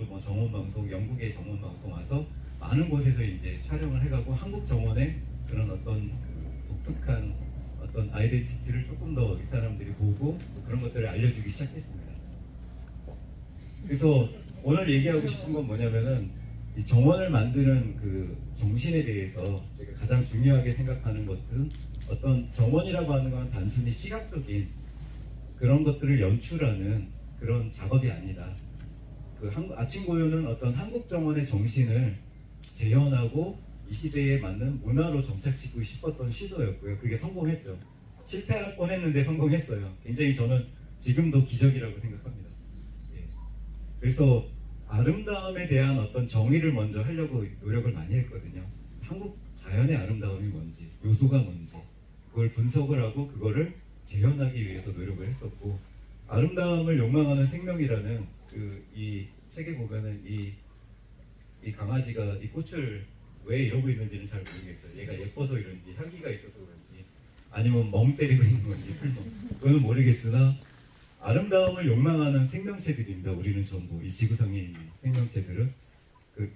뭐 정원 방송, 영국의 정원 방송 와서 많은 곳에서 이제 촬영을 해가고 한국 정원의 그런 어떤 그 독특한 어떤 아이덴티티를 조금 더 이 사람들이 보고 뭐 그런 것들을 알려주기 시작했습니다. 그래서 오늘 얘기하고 싶은 건 뭐냐면은 이 정원을 만드는 그 정신에 대해서 제가 가장 중요하게 생각하는 것은 어떤 정원이라고 하는 건 단순히 시각적인 그런 것들을 연출하는 그런 작업이 아니다. 그 아침고요는 어떤 한국 정원의 정신을 재현하고 이 시대에 맞는 문화로 정착시키고 싶었던 시도였고요. 그게 성공했죠. 실패할 뻔했는데 성공했어요. 굉장히 저는 지금도 기적이라고 생각합니다. 예. 그래서 아름다움에 대한 어떤 정의를 먼저 하려고 노력을 많이 했거든요. 한국 자연의 아름다움이 뭔지, 요소가 뭔지, 그걸 분석을 하고 그거를 재현하기 위해서 노력을 했었고, 아름다움을 욕망하는 생명이라는 이 책에 보면은 이 강아지가 이 꽃을 왜 이러고 있는지는 잘 모르겠어요. 얘가 예뻐서 이런지, 향기가 있어서 그런지, 아니면 멍 때리고 있는 건지, 풀멍. 그거는 모르겠으나 아름다움을 욕망하는 생명체들입니다. 우리는 전부 이 지구상에 있는 생명체들은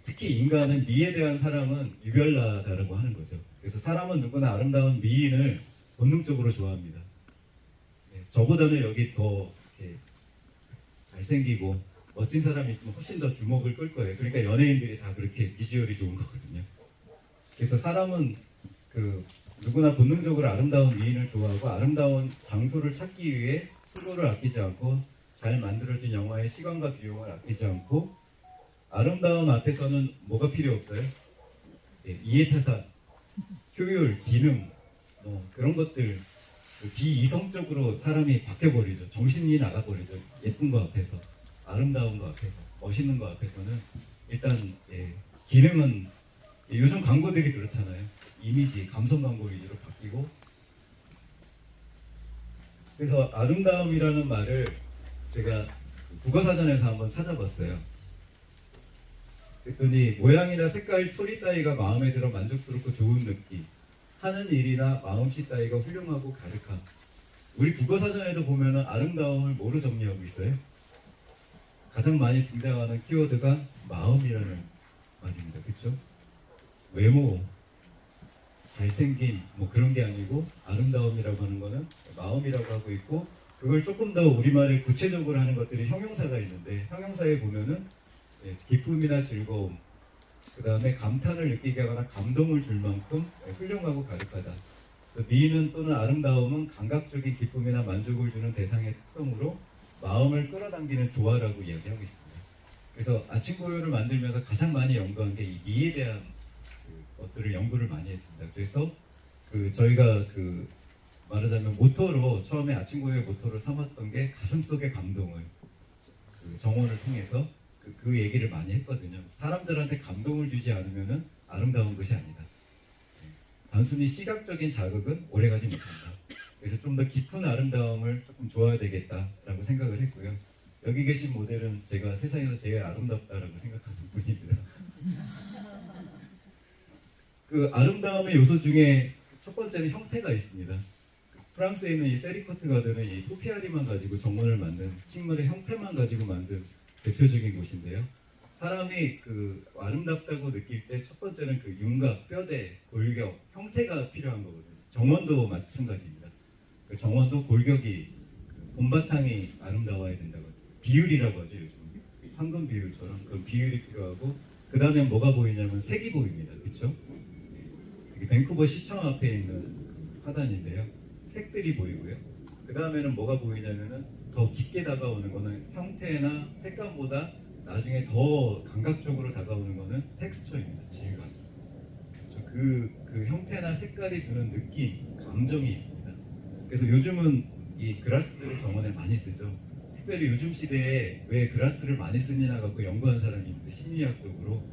특히 인간은 미에 대한 사랑은 유별나다라고 하는 거죠. 그래서 사람은 누구나 아름다운 미인을 본능적으로 좋아합니다. 네, 저보다는 여기 더 이렇게 잘생기고 멋진 사람이 있으면 훨씬 더 주목을 끌 거예요. 그러니까 연예인들이 다 그렇게 비주얼이 좋은 거거든요. 그래서 사람은 누구나 본능적으로 아름다운 미인을 좋아하고 아름다운 장소를 찾기 위해 수고를 아끼지 않고 잘 만들어진 영화의 시간과 비용을 아끼지 않고 아름다움 앞에서는 뭐가 필요 없어요? 예, 이해타산, 효율, 기능 뭐 그런 것들 비이성적으로 사람이 바뀌어버리죠. 정신이 나가버리죠. 예쁜 거 앞에서, 아름다운 거 앞에서, 멋있는 거 앞에서는 일단 기능은 요즘 광고들이 그렇잖아요. 이미지, 감성 광고 위주로 바뀌고. 그래서 아름다움이라는 말을 제가 국어사전에서 한번 찾아봤어요. 그랬더니 모양이나 색깔, 소리 따위가 마음에 들어 만족스럽고 좋은 느낌, 하는 일이나 마음씨 따위가 훌륭하고 가득함. 우리 국어사전에도 보면은 아름다움을 뭐로 정리하고 있어요? 가장 많이 등장하는 키워드가 마음이라는 말입니다. 그렇죠? 외모, 잘생김 뭐 그런 게 아니고 아름다움이라고 하는 거는 마음이라고 하고 있고, 그걸 조금 더 우리말을 구체적으로 하는 것들이 형용사가 있는데, 형용사에 보면은 기쁨이나 즐거움, 그 다음에 감탄을 느끼게 하거나 감동을 줄 만큼 훌륭하고 가득하다. 미인은 또는 아름다움은 감각적인 기쁨이나 만족을 주는 대상의 특성으로 마음을 끌어당기는 조화라고 이야기하고 있습니다. 그래서 아침고요를 만들면서 가장 많이 연구한 게 이 미에 대한 것들을 연구를 많이 했습니다. 그래서 저희가 말하자면 모토로, 처음에 아침고요의 모토를 삼았던 게 가슴속의 감동을 정원을 통해서 그 얘기를 많이 했거든요. 사람들한테 감동을 주지 않으면은 아름다운 것이 아니다. 단순히 시각적인 자극은 오래가지 못한다. 그래서 좀 더 깊은 아름다움을 조금 좋아야 되겠다라고 생각을 했고요. 여기 계신 모델은 제가 세상에서 제일 아름답다라고 생각하는 분입니다. 아름다움의 요소 중에 첫 번째는 형태가 있습니다. 프랑스에 있는 이 세리커트 가든은 이 토피아리만 가지고 정원을 만든, 식물의 형태만 가지고 만든 대표적인 곳인데요. 사람이 아름답다고 느낄 때 첫 번째는 윤곽, 뼈대, 골격, 형태가 필요한 거거든요. 정원도 마찬가지입니다. 정원도 골격이, 봄바탕이 아름다워야 된다고. 비율이라고 하죠, 요즘. 황금 비율처럼 그런 비율이 필요하고, 그 다음에 뭐가 보이냐면 색이 보입니다. 그렇죠? 밴쿠버 시청 앞에 있는 화단인데요. 색들이 보이고요. 그 다음에는 뭐가 보이냐면은 더 깊게 다가오는 거는 형태나 색감보다 나중에 더 감각적으로 다가오는 거는 텍스처입니다. 질감. 그 형태나 색깔이 주는 느낌, 감정이 있습니다. 그래서 요즘은 이 그라스들을 정원에 많이 쓰죠. 특별히 요즘 시대에 왜 그라스를 많이 쓰느냐 갖고 연구한 사람이 있는데, 심리학적으로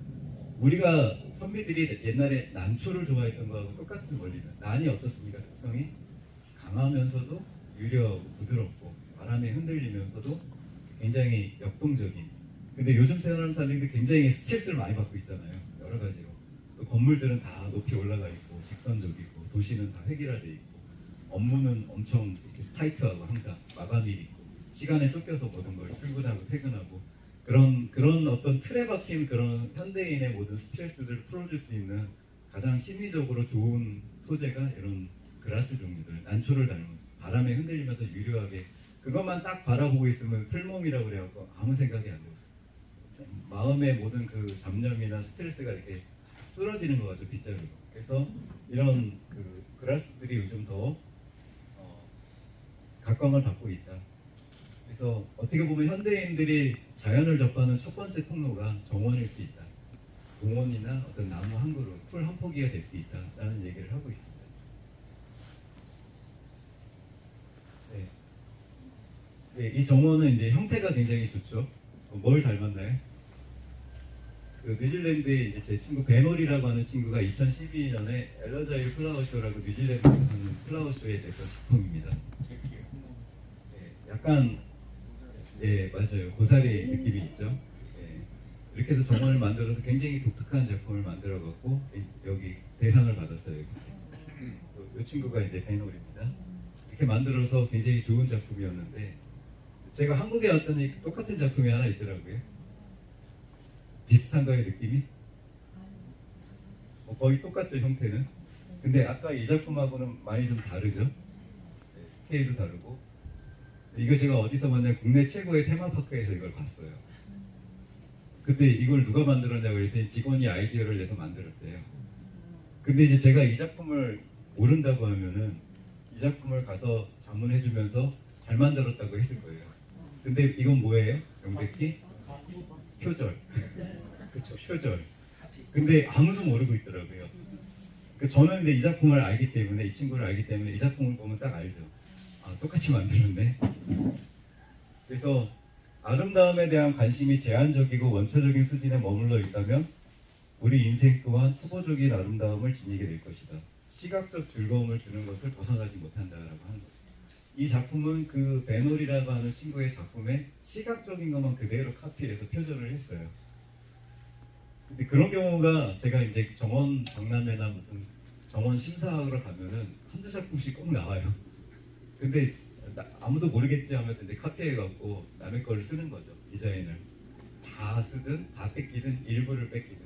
우리가 선비들이 옛날에 난초를 좋아했던 거하고 똑같은 원리는, 난이 어떻습니까? 특성이 강하면서도 유려하고 부드럽고 바람에 흔들리면서도 굉장히 역동적인. 근데 요즘 사람들이 굉장히 스트레스를 많이 받고 있잖아요. 여러 가지로. 또 건물들은 다 높이 올라가 있고 직선적이고, 도시는 다 획일화돼 있고, 업무는 엄청 이렇게 타이트하고 항상 마감일이 있고, 시간에 쫓겨서 모든 걸 출근하고 퇴근하고. 그런 어떤 틀에 박힌 그런 현대인의 모든 스트레스들을 풀어줄 수 있는 가장 심리적으로 좋은 소재가 이런 그라스 종류들, 난초를 닮은 바람에 흔들리면서 유려하게 그것만 딱 바라보고 있으면 풀몸이라고 그래갖고 아무 생각이 안 들어요. 마음의 모든 그 잡념이나 스트레스가 이렇게 쓰러지는 것 같죠, 빗자루로. 그래서 이런 그 그라스들이 요즘 더 각광을 받고 있다. 그래서 어떻게 보면 현대인들이 자연을 접하는 첫 번째 통로가 정원일 수 있다. 공원이나 어떤 나무 한 그루, 풀 한 포기가 될 수 있다라는 얘기를 하고 있습니다. 네. 네, 이 정원은 이제 형태가 굉장히 좋죠. 뭘 닮았나요? 그 뉴질랜드의 이제 제 친구 베놀이라고 하는 친구가 2012년에 엘러자일 플라워쇼라고 뉴질랜드에서 하는 플라워쇼에 대해서 작품입니다. 네, 약간 예 맞아요 고사리 느낌이 있죠. 예, 이렇게 해서 정원을 만들어서 굉장히 독특한 작품을 만들어갖고 여기 대상을 받았어요. 이 친구가 이제 베놀입니다. 이렇게 만들어서 굉장히 좋은 작품이었는데 제가 한국에 왔더니 똑같은 작품이 하나 있더라고요. 비슷한가요 느낌이? 거의 똑같죠 형태는. 근데 아까 이 작품하고는 많이 좀 다르죠. 네, 스케일도 다르고. 이거 제가 어디서 봤냐면 국내 최고의 테마파크에서 이걸 봤어요. 근데 이걸 누가 만들었냐고 그랬더니 직원이 아이디어를 내서 만들었대요. 근데 이제 제가 이 작품을 모른다고 하면은 이 작품을 가서 자문해주면서 잘 만들었다고 했을 거예요. 근데 이건 뭐예요? 명백히? 표절. 그쵸, 표절. 근데 아무도 모르고 있더라고요. 저는 근데 이 작품을 알기 때문에, 이 친구를 알기 때문에 이 작품을 보면 딱 알죠. 아, 똑같이 만들었네. 그래서 아름다움에 대한 관심이 제한적이고 원초적인 수준에 머물러 있다면 우리 인생 또한 초보적인 아름다움을 지니게 될 것이다. 시각적 즐거움을 주는 것을 벗어나지 못한다라고 하는 거죠. 이 작품은 그 베놀이라고 하는 친구의 작품에 시각적인 것만 그대로 카피해서 표절을 했어요. 근데 그런 경우가 제가 이제 정원 박람회나 무슨 정원 심사하러 가면은 한두 작품씩 꼭 나와요. 근데 아무도 모르겠지 하면서 이제 카피해갖고 남의 거를 쓰는 거죠. 디자인을 다 쓰든 다 뺏기든 일부를 뺏기든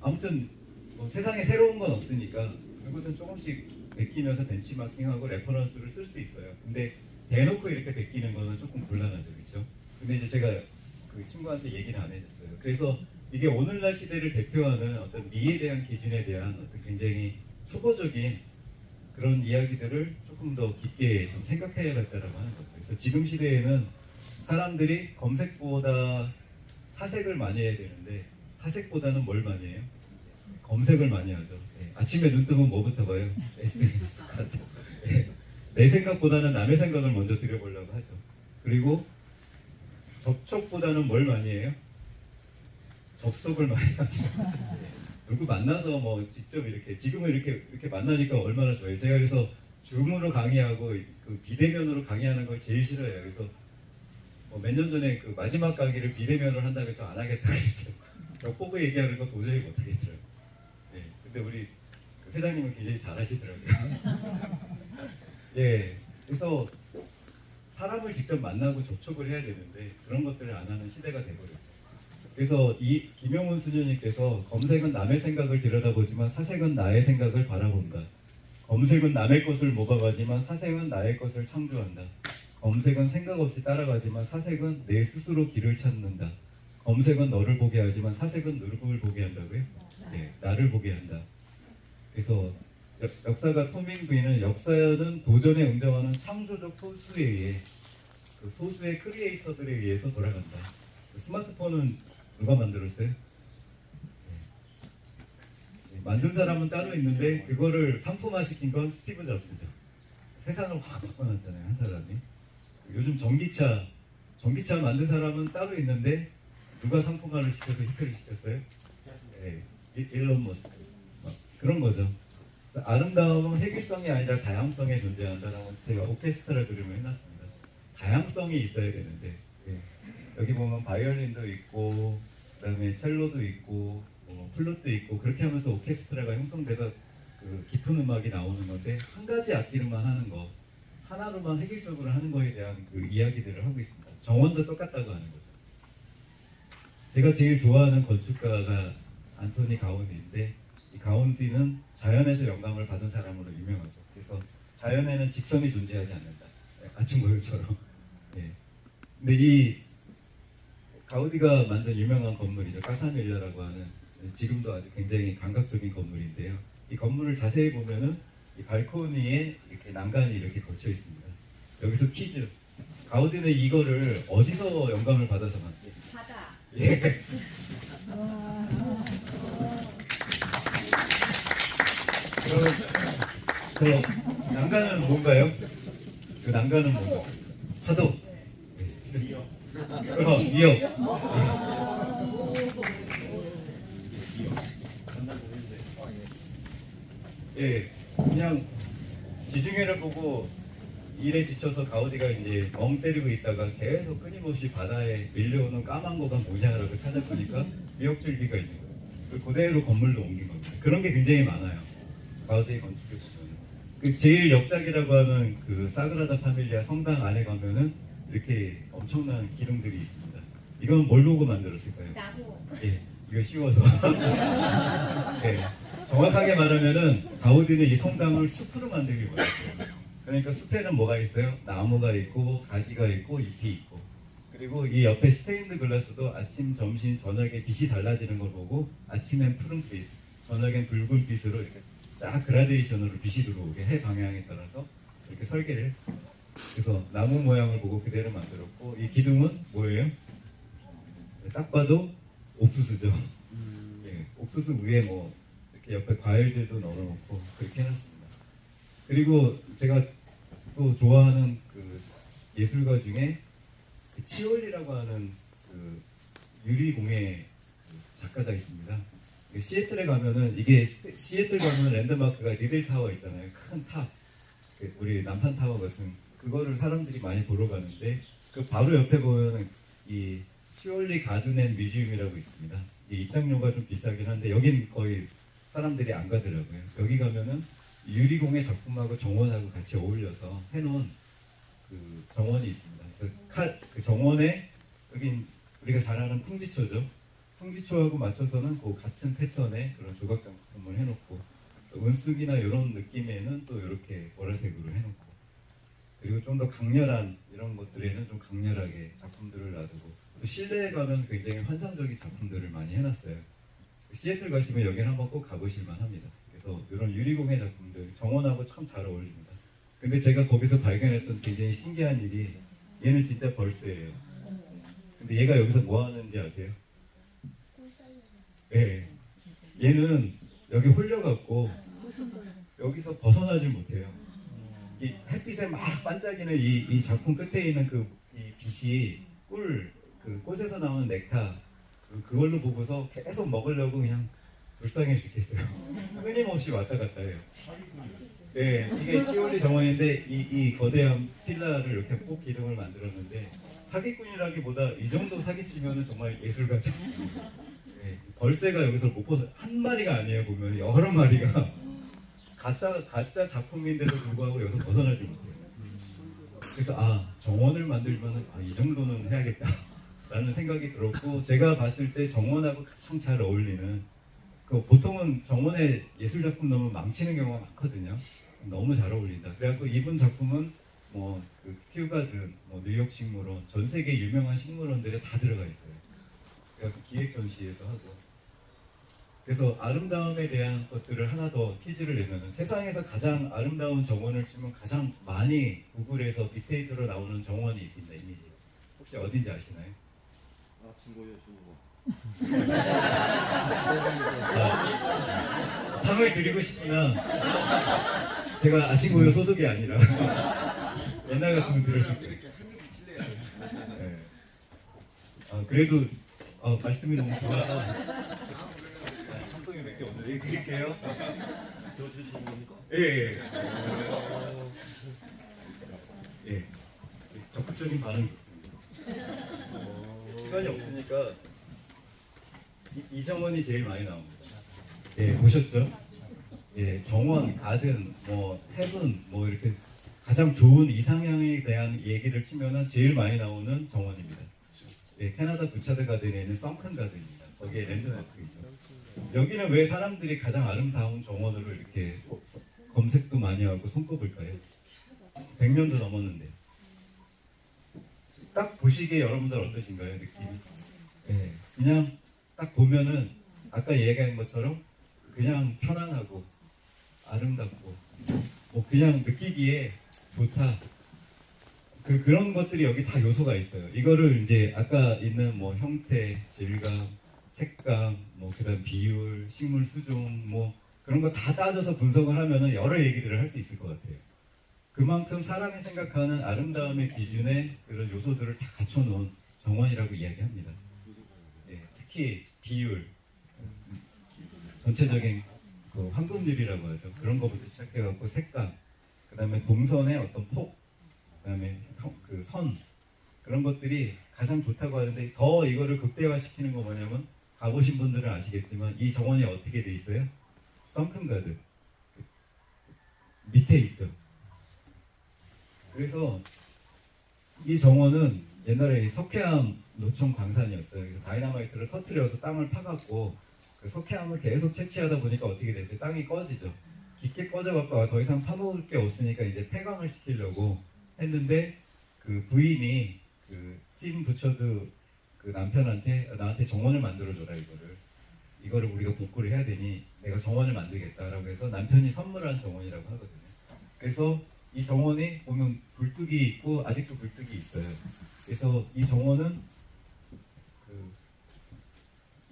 아무튼 뭐 세상에 새로운 건 없으니까 그것은 조금씩 베끼면서 벤치마킹하고 레퍼런스를 쓸 수 있어요. 근데 대놓고 이렇게 베끼는 거는 조금 곤란하죠, 그렇죠? 근데 이제 제가 그 친구한테 얘기를 안 해줬어요. 그래서 이게 오늘날 시대를 대표하는 어떤 미에 대한 기준에 대한 어떤 굉장히 초보적인 그런 이야기들을 조금 더 깊게 좀 생각해야겠다라고 하는 거죠. 그래서 지금 시대에는 사람들이 검색보다 사색을 많이 해야 되는데 사색보다는 뭘 많이 해요? 검색을 많이 하죠. 네. 아침에 눈 뜨면 뭐부터 봐요? SNS. 네. 내 생각보다는 남의 생각을 먼저 들여보려고 하죠. 그리고 접촉보다는 뭘 많이 해요? 접속을 많이 하죠. 네. 누구 만나서 뭐 직접 이렇게 지금은 이렇게 만나니까 얼마나 좋아요. 제가 그래서 줌으로 강의하고 그 비대면으로 강의하는 걸 제일 싫어해요. 그래서 몇 년 전에 그 마지막 강의를 비대면으로 한다고 해서 안 하겠다 그랬어요. 보고 얘기하는 거 도저히 못 하겠더라고요. 네, 근데 우리 그 회장님은 굉장히 잘하시더라고요. 예, 그래서 사람을 직접 만나고 접촉을 해야 되는데 그런 것들을 안 하는 시대가 돼버렸죠. 그래서 이 김영훈 수녀님께서 검색은 남의 생각을 들여다보지만 사색은 나의 생각을 바라본다. 검색은 남의 것을 모방하지만 사색은 나의 것을 창조한다. 검색은 생각 없이 따라가지만 사색은 내 스스로 길을 찾는다. 검색은 너를 보게 하지만 사색은 누구를 보게 한다고요? 네, 나를 보게 한다. 그래서 역사가 토민 부인은 역사는 도전에 응답하는 창조적 소수에 의해 그 소수의 크리에이터들에 의해서 돌아간다. 스마트폰은 누가 만들었어요? 네, 만든 사람은 따로 있는데 그거를 상품화시킨 건 스티브 잡스죠. 세상을 확 바꿔놨잖아요, 한 사람이. 요즘 전기차 만든 사람은 따로 있는데 누가 상품화를 시켜서 히트를 시켰어요? 네, 일론 머스크. 그런 거죠. 아름다움은 획일성이 아니라 다양성에 존재한다라고 제가 오케스트라 그림을 해놨습니다. 다양성이 있어야 되는데 예. 여기 보면 바이올린도 있고 그다음에 첼로도 있고 플룻도 있고 그렇게 하면서 오케스트라가 형성돼서 그 깊은 음악이 나오는 건데 한 가지 악기로만 하는 거 하나로만 획일적으로 하는 거에 대한 그 이야기들을 하고 있습니다. 정원도 똑같다고 하는 거죠. 제가 제일 좋아하는 건축가가 안토니 가우디인데, 이 가우디는 자연에서 영감을 받은 사람으로 유명하죠. 그래서 자연에는 직선이 존재하지 않는다. 아침 고요처럼. 예. 근데 이 가우디가 만든 유명한 건물이죠. 까사밀라라고 하는, 지금도 아주 굉장히 감각적인 건물인데요. 이 건물을 자세히 보면은 이 발코니에 이렇게 난간이 이렇게 걸쳐 있습니다. 여기서 퀴즈. 가우디는 이거를 어디서 영감을 받아서 만든? 바다. 예. 그럼 저 난간은 뭔가요? 그 난간은 뭔가? 파도. 미역. 미역. 예, 그냥 지중해를 보고 일에 지쳐서 가우디가 이제 멍 때리고 있다가 계속 끊임없이 바다에 밀려오는 까만 거가 뭐냐라고 찾아보니까 미역줄기가 있는 거예요. 그대로 건물로 옮긴 겁니다. 그런 게 굉장히 많아요. 가우디의 건축에 보면. 그 제일 역작이라고 하는 그 사그라다 파밀리아 성당 안에 가면은 이렇게 엄청난 기둥들이 있습니다. 이건 뭘 보고 만들었을까요? 나무. 예, 이거 쉬워서. 예, 정확하게 말하면은 가우디는 이 성당을 숲으로 만들기 원했어요. 그러니까 숲에는 뭐가 있어요? 나무가 있고 가지가 있고 잎이 있고, 그리고 이 옆에 스테인드 글라스도 아침, 점심, 저녁에 빛이 달라지는 걸 보고 아침엔 푸른빛, 저녁엔 붉은빛으로 이렇게 쫙 그라데이션으로 빛이 들어오게 해 방향에 따라서 이렇게 설계를 했습니다. 그래서 나무 모양을 보고 그대로 만들었고, 이 기둥은 뭐예요? 딱 봐도 옥수수죠. 예, 옥수수 위에 뭐 이렇게 옆에 과일들도 넣어놓고 그렇게 해놨습니다. 그리고 제가 또 좋아하는 그 예술가 중에 그 치올리라고 하는 그 유리공예 그 작가가 있습니다. 시애틀에 가면은, 이게 시애틀 가면 랜드마크가 리들 타워 있잖아요. 큰 탑, 우리 남산 타워 같은 그거를 사람들이 많이 보러 가는데, 그 바로 옆에 보면은 이 치올리 가든 앤 뮤지엄이라고 있습니다. 이 입장료가 좀 비싸긴 한데 여긴 거의 사람들이 안 가더라고요. 여기 가면은 유리공예 작품하고 정원하고 같이 어울려서 해놓은 그 정원이 있습니다. 그래서 그 정원에, 여긴 우리가 잘 아는 풍지초죠. 풍지초하고 맞춰서는 그 같은 패턴의 그런 조각 작품을 해놓고, 은숙이나 이런 느낌에는 또 이렇게 보라색으로 해놓고, 그리고 좀 더 강렬한 이런 것들에는 좀 강렬하게 작품들을 놔두고, 또 실내에 가면 굉장히 환상적인 작품들을 많이 해놨어요. 시애틀 가시면 여기는 한번 꼭 가보실 만합니다. 그래서 이런 유리공예 작품들 정원하고 참 잘 어울립니다. 근데 제가 거기서 발견했던 굉장히 신기한 일이, 얘는 진짜 벌새예요. 근데 얘가 여기서 뭐 하는지 아세요? 네. 얘는 여기 홀려갖고 여기서 벗어나질 못해요. 이 햇빛에 막 반짝이는 이 작품 끝에 있는 이 빛이 그 꽃에서 나오는 넥타, 그걸로 보고서 계속 먹으려고 그냥 불쌍해 죽겠어요. 끊임없이 왔다 갔다 해요. 네, 이게 치올리 정원인데 이 거대한 필라를 이렇게 꼭 기둥을 만들었는데, 사기꾼이라기보다 이 정도 사기치면은 정말 예술가죠. 네, 벌새가 여기서 못 벗어, 한 마리가 아니에요. 보면 여러 마리가 가짜 작품인데도 불구하고 여기서 벗어나지 못해요. 그래서 정원을 만들면은 이 정도는 해야겠다 라는 생각이 들었고, 제가 봤을 때 정원하고 가장 잘 어울리는, 보통은 정원에 예술작품 넣으면 망치는 경우가 많거든요. 너무 잘 어울린다. 그래갖고 이분 작품은 뭐 그 큐가든, 뭐 뉴욕 식물원, 전 세계 유명한 식물원들에 다 들어가 있어요. 그래서 기획 전시회도 하고. 그래서 아름다움에 대한 것들을 하나 더 퀴즈를 내면은, 세상에서 가장 아름다운 정원을 치면 가장 많이 구글에서 빅데이터로 나오는 정원이 있습니다. 이미지. 혹시 어딘지 아시나요? 친구요, 친구. 상을 드리고 싶구나. 제가 아침고요 소속이 아니라 옛날 같으면 들었을 때. 네. 그래도 말씀이 너무 좋아서 상품이 몇 개 오늘 드릴게요. 저 주시는 겁니까? 예. 예. 적극적인 반응이 있습니다. 시간이 없으니까 이 정원이 제일 많이 나옵니다. 예, 보셨죠? 예, 정원, 가든, 뭐 헤븐, 뭐 이렇게 가장 좋은 이상향에 대한 얘기를 치면은 제일 많이 나오는 정원입니다. 예, 캐나다 부차드 가든에 있는 썬큰 가든입니다. 거기에 랜드마크이죠. 여기는 왜 사람들이 가장 아름다운 정원으로 이렇게 검색도 많이 하고 손꼽을까요? 100년도 넘었는데. 딱 보시기에 여러분들 어떠신가요? 느낌이? 예, 그냥 딱 보면은 아까 얘기한 것처럼 그냥 편안하고 아름답고 뭐 그냥 느끼기에 좋다. 그런 것들이 여기 다 요소가 있어요. 이거를 이제 아까 있는 뭐 형태, 질감, 색감, 뭐 그다음 비율, 식물 수종 뭐 그런 거 다 따져서 분석을 하면은 여러 얘기들을 할 수 있을 것 같아요. 그만큼 사람이 생각하는 아름다움의 기준에 그런 요소들을 다 갖춰놓은 정원이라고 이야기합니다. 예, 특히 비율, 전체적인 그 황금률이라고 하죠. 그런 것부터 시작해갖고 색감, 그다음에 동선의 어떤 폭, 그다음에 그 선, 그런 것들이 가장 좋다고 하는데 더 이거를 극대화시키는 거 뭐냐면 가보신 분들은 아시겠지만 이 정원이 어떻게 돼 있어요? 썬큰 가든 밑에 있죠. 그래서 이 정원은 옛날에 석회암 노천 광산이었어요. 그래서 다이너마이트를 터뜨려서 땅을 파갖고 그 석회암을 계속 채취하다 보니까 어떻게 됐어요? 땅이 꺼지죠. 깊게 꺼져갖고 더 이상 파놓을 게 없으니까 이제 폐광을 시키려고 했는데 그 부인이 그 팀 부처드 그 남편한테 나한테 정원을 만들어줘라 이거를 우리가 복구를 해야 되니 내가 정원을 만들겠다라고 해서 남편이 선물한 정원이라고 하거든요. 그래서 이 정원에 보면 굴뚝이 있고 아직도 굴뚝이 있어요. 그래서 이 정원은 그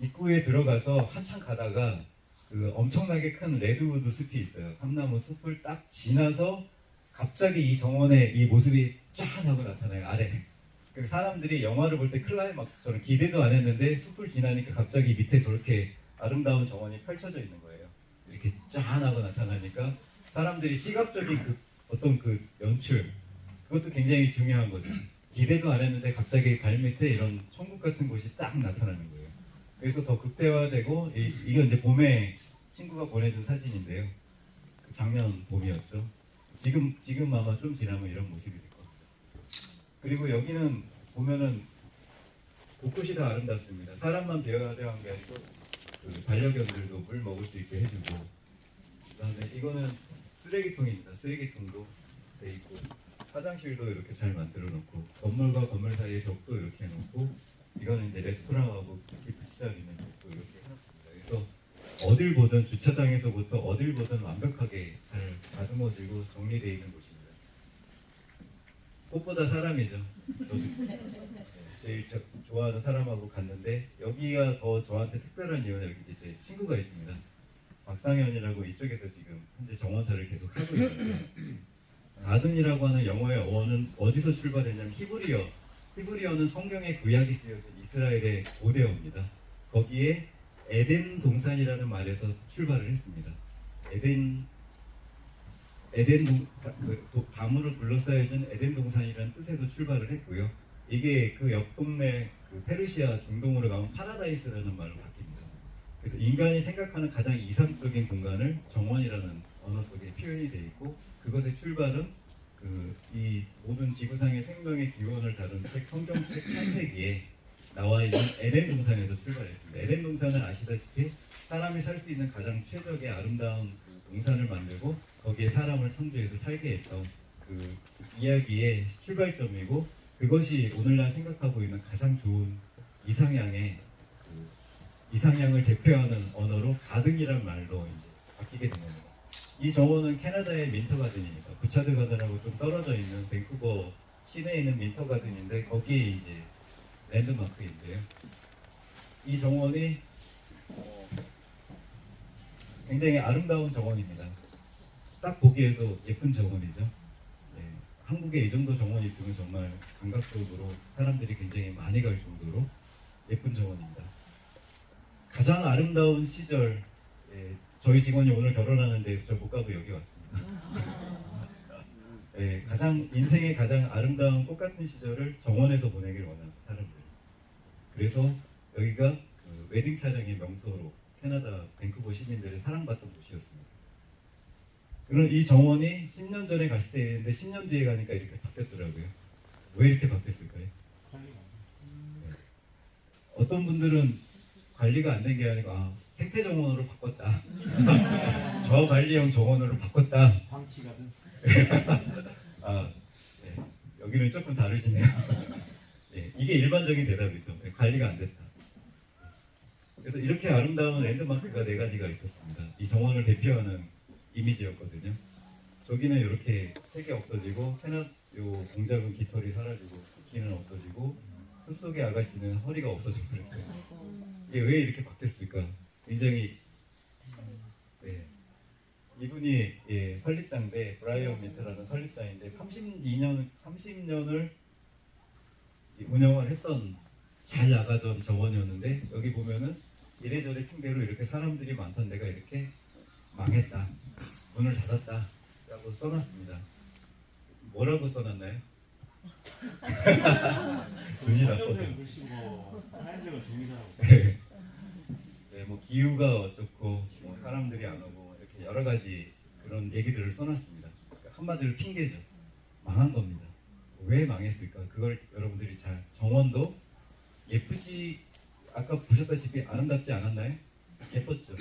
입구에 들어가서 한참 가다가 그 엄청나게 큰 레드우드 숲이 있어요. 삼나무 숲을 딱 지나서 갑자기 이 정원의 이 모습이 짠 하고 나타나요. 아래. 그 사람들이 영화를 볼 때 클라이막스처럼 기대도 안 했는데 숲을 지나니까 갑자기 밑에 저렇게 아름다운 정원이 펼쳐져 있는 거예요. 이렇게 짠 하고 나타나니까 사람들이 시각적인 그 어떤 그 연출, 그것도 굉장히 중요한 거죠. 기대도 안 했는데 갑자기 발밑에 이런 천국 같은 곳이 딱 나타나는 거예요. 그래서 더 극대화되고 이건 이제 봄에 친구가 보내준 사진인데요. 그 작년 봄이었죠. 지금 아마 좀 지나면 이런 모습이 될 겁니다. 그리고 여기는 보면은 곳곳이 다 아름답습니다. 사람만 배워야 될 게 아니고 그 반려견들도 물 먹을 수 있게 해주고, 그다음에 이거는 쓰레기통입니다. 쓰레기통도 돼 있고 화장실도 이렇게 잘 만들어 놓고 건물과 건물 사이에 벽도 이렇게 해놓고 이거는 이제 레스토랑하고 기프트장 있는 벽도 이렇게 해놨습니다. 그래서 어딜 보든 주차장에서부터 어딜 보든 완벽하게 잘 다듬어지고 정리되어 있는 곳입니다. 꽃보다 사람이죠. 저도 제일 좋아하는 사람하고 갔는데 여기가 더 저한테 특별한 이유는 여기 이제 제 친구가 있습니다. 박상현이라고 이쪽에서 지금 현재 정원사를 계속 하고 있는데 가든이라고 하는 영어의 어는 어디서 출발했냐면 히브리어는 성경의 구약이 쓰여진 이스라엘의 고대어입니다. 거기에 에덴 동산이라는 말에서 출발을 했습니다. 밤으로 둘러싸여진 에덴 동산이라는 뜻에서 출발을 했고요. 이게 그 옆 동네 그 페르시아 중동으로 가면 파라다이스라는 말로 바뀝니다. 그래서 인간이 생각하는 가장 이상적인 공간을 정원이라는 언어 속에 표현이 되어 있고 그것의 출발은 이 모든 지구상의 생명의 기원을 다룬 책 성경책 창세기에 나와 있는 에덴 동산에서 출발했습니다. 에덴 동산은 아시다시피 사람이 살 수 있는 가장 최적의 아름다운 동산을 만들고 거기에 사람을 창조해서 살게 했던 그 이야기의 출발점이고 그것이 오늘날 생각하고 있는 가장 좋은 이상향을 대표하는 언어로 가든이라는 말로 이제 바뀌게 된 겁니다. 이 정원은 캐나다의 민터 가든입니다. 부차드 가든하고 좀 떨어져 있는 밴쿠버 시내에 있는 민터 가든인데 거기에 이제 랜드마크인데요. 이 정원이 굉장히 아름다운 정원입니다. 딱 보기에도 예쁜 정원이죠. 네, 한국에 이 정도 정원이 있으면 정말 감각적으로 사람들이 굉장히 많이 갈 정도로 예쁜 정원입니다. 가장 아름다운 시절, 저희 직원이 오늘 결혼하는데 저 못 가고 여기 왔습니다. 인생의 가장 아름다운 꽃 같은 시절을 정원에서 보내길 원하죠, 사람들. 그래서 여기가 그 웨딩 촬영의 명소로 캐나다 밴쿠버 시민들의 사랑받던 곳이었습니다. 그럼 이 정원이 10년 전에 갔을 때였는데 10년 뒤에 가니까 이렇게 바뀌었더라고요. 왜 이렇게 바뀌었을까요? 어떤 분들은 관리가 안 된 게 아니고 생태 정원으로 바꿨다. 저관리형 정원으로 바꿨다. 방치가든. 네. 여기는 조금 다르시네요. 네, 이게 일반적인 대답이죠. 네, 관리가 안 됐다. 그래서 이렇게 아름다운 랜드마크가 4가지가 있었습니다. 이 정원을 대표하는 이미지였거든요. 저기는 이렇게 색이 없어지고 요 공작은 깃털이 사라지고 쿠키는 없어지고 숲속의 아가씨는 허리가 없어지고 그랬어요. 이게 왜 이렇게 바뀌었을까? 굉장히 네. 이분이 설립자인데 브라이언 민트라는 설립자인데 30년을 운영을 했던 잘 나가던 정원이었는데 여기 보면은 이래저래 핑계로 이렇게 사람들이 많던 데가 이렇게 망했다, 문을 닫았다 라고 써놨습니다. 뭐라고 써놨나요? 눈이 나빠서. 글씨 뭐 하얀색은 종이라고. 네, 뭐 기후가 어쩌고 뭐 사람들이 안 오고 이렇게 여러 가지 그런 얘기들을 써놨습니다. 한마디로 핑계죠. 망한 겁니다. 왜 망했을까? 그걸 여러분들이 잘 정원도 예쁘지, 아까 보셨다시피 아름답지 않았나요? 예뻤죠.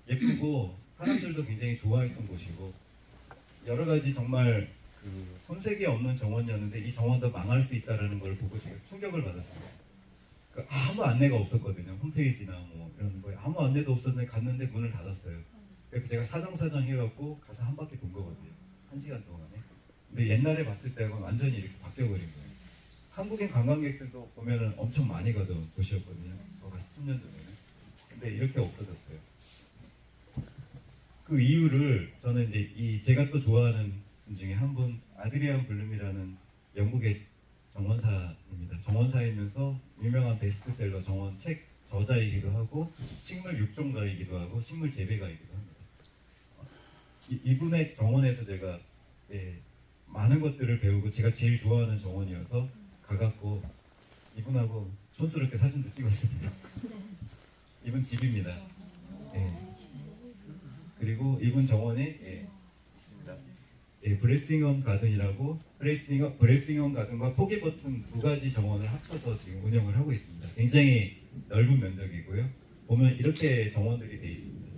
예쁘고 사람들도 굉장히 좋아했던 곳이고 여러 가지 정말 그 손색이 없는 정원이었는데 이 정원도 망할 수 있다라는 걸 보고 제가 충격을 받았어요. 그러니까 아무 안내가 없었거든요. 홈페이지나 뭐 이런 거에 아무 안내도 없었는데 갔는데 문을 닫았어요. 그래서 제가 사정사정 해갖고 가서 한 바퀴 돈 거거든요. 1시간 동안에. 근데 옛날에 봤을 때하고는 완전히 이렇게 바뀌어버린 거예요. 한국인 관광객들도 보면은 엄청 많이 가던 곳이었거든요. 저가 10년 전에는. 근데 이렇게 없어졌어요. 그 이유를 저는 이제 제가 또 좋아하는 분 중에 한 분, 아드리안 블룸이라는 영국의 정원사입니다. 정원사이면서 유명한 베스트셀러 정원 책 저자이기도 하고 식물 육종가이기도 하고 식물 재배가이기도 합니다. 이분의 정원에서 제가 많은 것들을 배우고 제가 제일 좋아하는 정원이어서 가갖고 이분하고 촌스럽게 사진도 찍었습니다. 이분 집입니다. 그리고 이분 정원에 있습니다. 브레싱엄 가든이라고 브레싱엄 가든과 포기 버튼 2가지 정원을 합쳐서 지금 운영을 하고 있습니다. 굉장히 넓은 면적이고요. 보면 이렇게 정원들이 돼 있습니다.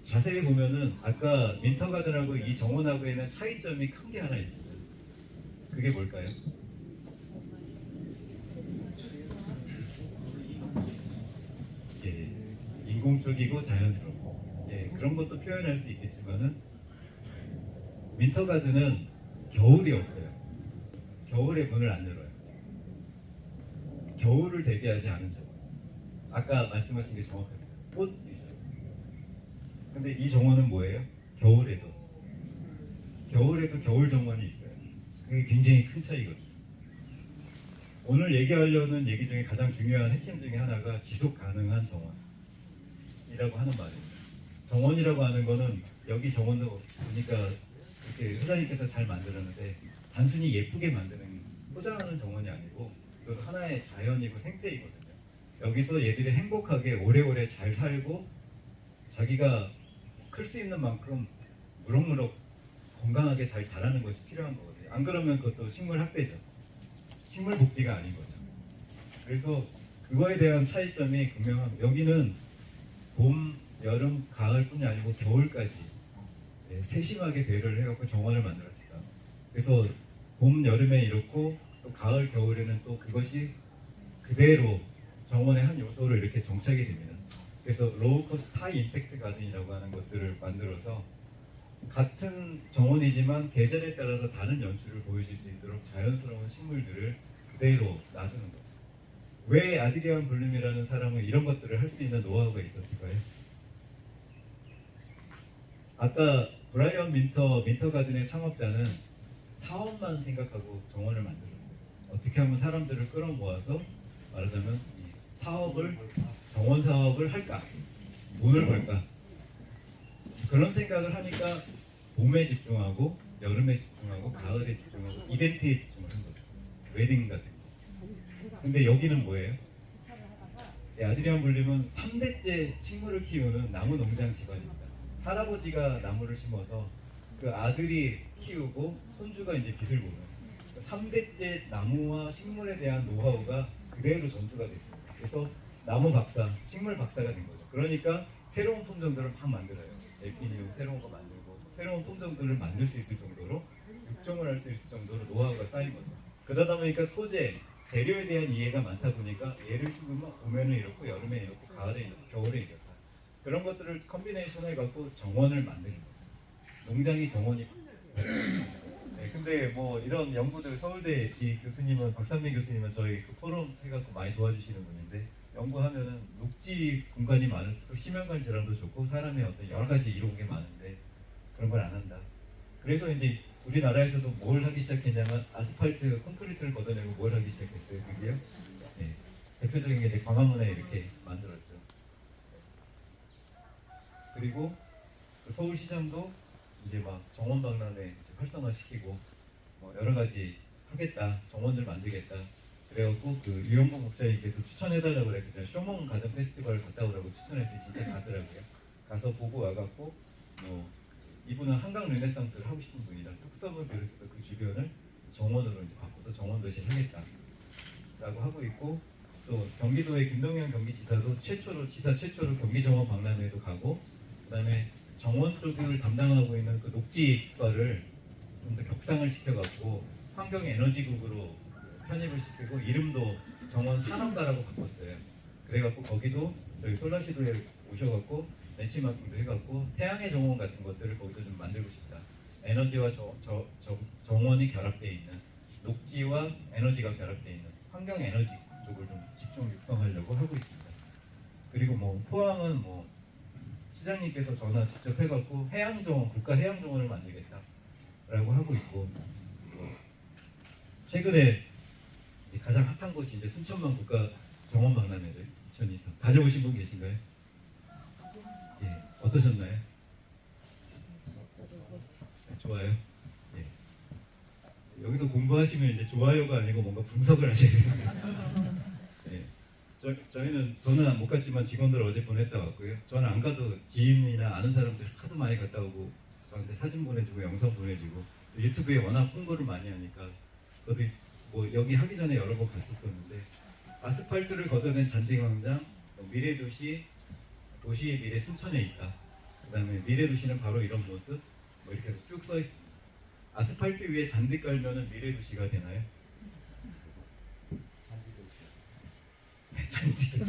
자세히 보면은 아까 민터 가든하고 이 정원하고에는 차이점이 큰 게 하나 있습니다. 그게 뭘까요? 인공적이고 자연스럽고 그런 것도 표현할 수 있겠지만은 민터 가든은 겨울이 없어요. 겨울에 문을 안 열어요. 겨울을 대비하지 않은 정원. 아까 말씀하신 게 정확합니다. 꽃이죠. 근데 이 정원은 뭐예요? 겨울에도 겨울 정원이 있어요. 그게 굉장히 큰 차이거든요. 오늘 얘기하려는 얘기 중에 가장 중요한 핵심 중에 하나가 지속 가능한 정원이라고 하는 말입니다. 정원이라고 하는 거는 여기 정원도 보니까 이렇게 회장님께서 잘 만들었는데 단순히 예쁘게 만드는 포장하는 정원이 아니고 그 하나의 자연이고 생태이거든요. 여기서 얘들이 행복하게 오래오래 잘 살고 자기가 클 수 있는 만큼 무럭무럭 건강하게 잘 자라는 것이 필요한 거거든요. 안 그러면 그것도 식물 학대죠. 식물 복지가 아닌 거죠. 그래서 그거에 대한 차이점이 분명합니다. 여기는 봄, 여름, 가을뿐이 아니고 겨울까지 세심하게 배려를 해갖고 정원을 만들었습니다. 그래서 봄, 여름에 이렇고 또 가을, 겨울에는 또 그것이 그대로 정원의 한 요소로 이렇게 정착이 됩니다. 그래서 로우 코스트 하이 임팩트 가든이라고 하는 것들을 만들어서 같은 정원이지만 계절에 따라서 다른 연출을 보여줄 수 있도록 자연스러운 식물들을 그대로 놔두는 거죠. 왜 아드리안 블룸이라는 사람은 이런 것들을 할 수 있는 노하우가 있었을까요? 아까 브라이언 민터 가든의 창업자는 사업만 생각하고 정원을 만들었어요. 어떻게 하면 사람들을 끌어모아서 말하자면 이 사업을, 정원 사업을 할까? 돈을 벌까? 그런 생각을 하니까 봄에 집중하고 여름에 집중하고 가을에 집중하고 이벤트에 집중을 한 거죠. 웨딩 같은 거. 근데 여기는 뭐예요? 아드리안 블룸은 3대째 식물을 키우는 나무 농장 집안입니다. 할아버지가 나무를 심어서 그 아들이 키우고 손주가 이제 빚을 보는 3대째 나무와 식물에 대한 노하우가 그대로 전수가 됐습니다. 그래서 나무 박사, 식물 박사가 된 거죠. 그러니까 새로운 품종들을 막 만들어요. 엘피니움 새로운 거 만들고 새로운 품종들을 만들 수 있을 정도로 육종을 할 수 있을 정도로 노하우가 쌓인 거죠. 그러다 보니까 소재, 재료에 대한 이해가 많다 보니까 얘를 심으면 봄에는 이렇고 여름에 이렇고 가을에 이렇고 겨울에 이렇다. 그런 것들을 컨비네이션 해갖고 정원을 만드는 거죠. 농장이 정원이. 네, 근데 뭐 이런 연구들 서울대 이 교수님은 박상민 교수님은 저희 그 포럼 해갖고 많이 도와주시는 분인데 연구하면은 녹지 공간이 많을수록 심혈관 질환도 좋고 사람의 어떤 여러 가지 이로운 게 많은데 그런 걸 안 한다. 그래서 이제 우리나라에서도 뭘 하기 시작했냐면 아스팔트, 콘크리트를 걷어내고 뭘 하기 시작했어요. 그게요. 네, 대표적인 게 이제 광화문에 이렇게 만들었죠. 그리고 그 서울시장도 이제 막 정원 박람회 활성화시키고 뭐 여러 가지 하겠다, 정원을 만들겠다. 그래갖고 그 유영복 목사님께서 추천해달라고 그랬거든요. 쇼몽 가든 페스티벌 갔다 오라고 추천했더니 진짜 가더라고요. 가서 보고 와갖고 뭐 이분은 한강 르네상스를 하고 싶은 분이라 뚝섬을 비롯해서 그 주변을 정원으로 이제 바꿔서 정원 도시를 하겠다라고 하고 있고 또 경기도의 김동연 경기지사도 지사 최초로 경기정원 박람회도 가고 그다음에 정원 쪽을 담당하고 있는 그 녹지과를 좀 더 격상을 시켜갖고 환경에너지국으로 편입을 시키고 이름도 정원 산업가라고 바꿨어요. 그래갖고 거기도 저희 솔라시도에 오셔갖고 벤치마킹도 해갖고 태양의 정원 같은 것들을 거기서 좀 만들고 싶다. 에너지와 정원이 결합되어 있는 녹지와 에너지가 결합되어 있는 환경 에너지 쪽을 좀 집중 육성하려고 하고 있습니다. 그리고 뭐 포항은 뭐 시장님께서 전화 직접 해갖고 해양정원, 국가 해양정원을 만들겠다라고 하고 있고 최근에 이제 가장 핫한 곳이 이제 순천만 국가 정원 박람회죠. 2023 다녀오신 분 계신가요? 예, 어떠셨나요? 네, 좋아요. 예. 여기서 공부하시면 이제 좋아요가 아니고 뭔가 분석을 하셔야 돼요. 예. 저는 못 갔지만 직원들 어제 보냈다 왔고요. 저는 안 가도 지인이나 아는 사람들 하도 많이 갔다 오고 저한테 사진 보내주고 영상 보내주고 유튜브에 워낙 홍보를 많이 하니까 저도 뭐 여기 하기 전에 여러 번 갔었었는데 아스팔트를 걷어낸 잔디광장, 미래도시, 도시의 미래 순천에 있다. 그다음에 미래도시는 바로 이런 모습 뭐 이렇게 해서 쭉 써 있습니다. 아스팔트 위에 잔디 깔면은 미래도시가 되나요? 잔디.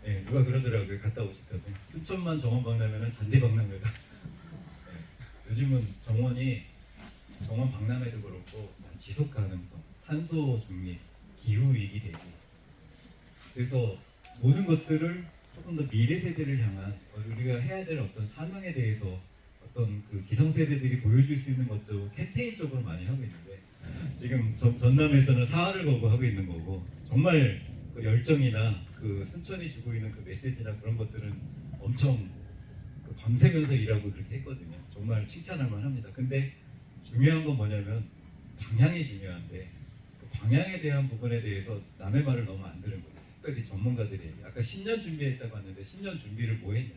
네, 누가 그러더라고요. 갔다 오셨다고. 순천만 정원 박람회는 잔디 박람회다. 네, 요즘은 정원 박람회도 그렇고 지속 가능성, 탄소 중립, 기후 위기 대비. 그래서 모든 것들을 조금 더 미래 세대를 향한 우리가 해야 될 어떤 사명에 대해서 어떤 그 기성세대들이 보여줄 수 있는 것도 캠페인적으로 많이 하고 있는데 지금 전남에서는 사활을 거고 하고 있는 거고 정말 그 열정이나 그 순천이 주고 있는 그 메시지나 그런 것들은 엄청 그 밤새면서 일하고 그렇게 했거든요. 정말 칭찬할 만합니다. 근데 중요한 건 뭐냐면 방향이 중요한데 그 방향에 대한 부분에 대해서 남의 말을 너무 안 들은 거예요. 특별히 전문가들이 아까 10년 준비했다고 하는데 10년 준비를 뭐 했냐.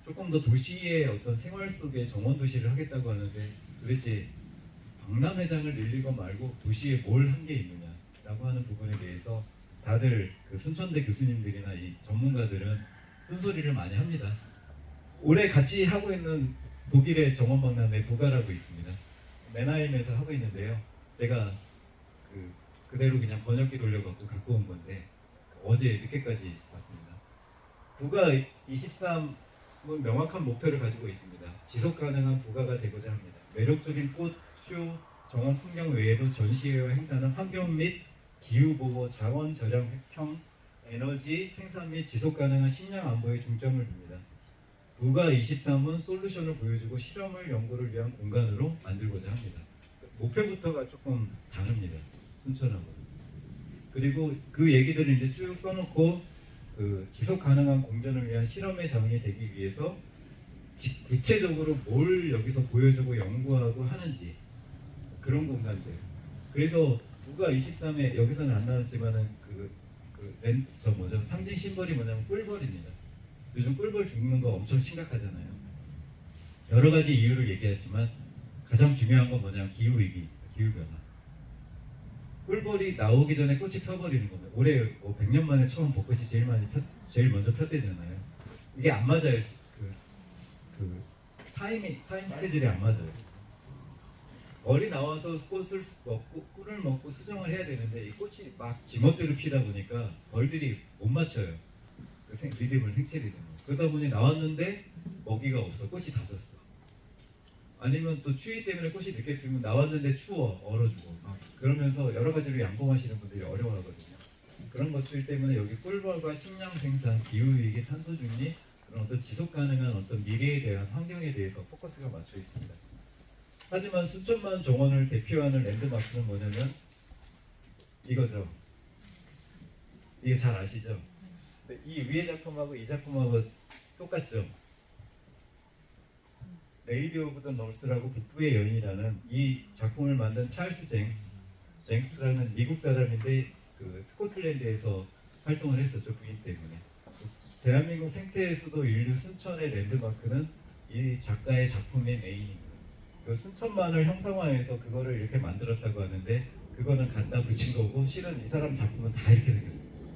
조금 더 도시의 어떤 생활 속에 정원 도시를 하겠다고 하는데 도대체 박람회장을 늘리고 말고 도시에 뭘 한 게 있느냐라고 하는 부분에 대해서 다들 그 순천대 교수님들이나 이 전문가들은 쓴소리를 많이 합니다. 올해 같이 하고 있는 독일의 정원 박람회 부가라고 있습니다. 맨하임에서 하고 있는데요. 제가 그대로 그냥 번역기 돌려갖고 갖고 온 건데 어제 늦게까지 봤습니다. 부가 23은 명확한 목표를 가지고 있습니다. 지속 가능한 부가가 되고자 합니다. 매력적인 꽃, 쇼, 정원 풍경 외에도 전시회와 행사는 환경 및 기후보호, 자원 절약형, 에너지, 생산 및 지속 가능한 식량 안보에 중점을 둡니다. 부가 23은 솔루션을 보여주고 실험을 연구를 위한 공간으로 만들고자 합니다. 목표부터가 조금 다릅니다. 순천하고. 그리고 그 얘기들을 이제 쭉 써놓고 그 지속 가능한 공전을 위한 실험의 장이 되기 위해서 구체적으로 뭘 여기서 보여주고 연구하고 하는지 그런 공간들. 그래서 부가 23에 여기서는 안 나왔지만은 상징 심벌이 뭐냐면 꿀벌입니다. 요즘 꿀벌 죽는 거 엄청 심각하잖아요. 여러 가지 이유를 얘기하지만 가장 중요한 건 뭐냐면 기후 위기, 기후 변화. 꿀벌이 나오기 전에 꽃이 펴버리는 겁니다. 올해 뭐 100년 만에 처음 벚꽃이 제일 먼저 폈대잖아요. 이게 안 맞아요. 그 타임 스케줄이 안 맞아요. 멀리 나와서 꽃을 먹고 꿀을 먹고 수정을 해야 되는데 이 꽃이 막 지멋대로 피다 보니까 벌들이 못 맞춰요. 그 리듬을 생체 리듬을. 그러다 보니 나왔는데 먹이가 없어. 꽃이 다 졌어. 아니면 또 추위 때문에 꽃이 늦게 피면 나왔는데 추워 얼어 죽어. 그러면서 여러 가지로 양봉하시는 분들이 어려워하거든요. 그런 것들 때문에 여기 꿀벌과 식량 생산, 기후위기, 탄소중립 그런 어떤 지속 가능한 어떤 미래에 대한 환경에 대해서 포커스가 맞춰 있습니다. 하지만 수천만 정원을 대표하는 랜드마크는 뭐냐면 이거죠. 이게 잘 아시죠? 이 위의 작품하고 이 작품하고 똑같죠? 레이디 오브 더 노스라고 북부의 여인이라는 이 작품을 만든 찰스 쟁스라는 미국 사람인데 그 스코틀랜드에서 활동을 했었죠. 부인 때문에. 대한민국 생태의 수도 인류 순천의 랜드마크는 이 작가의 작품의 메인입니다. 그 순천만을 형상화해서 그거를 이렇게 만들었다고 하는데 그거는 갖다 붙인 거고 실은 이 사람 작품은 다 이렇게 생겼습니다.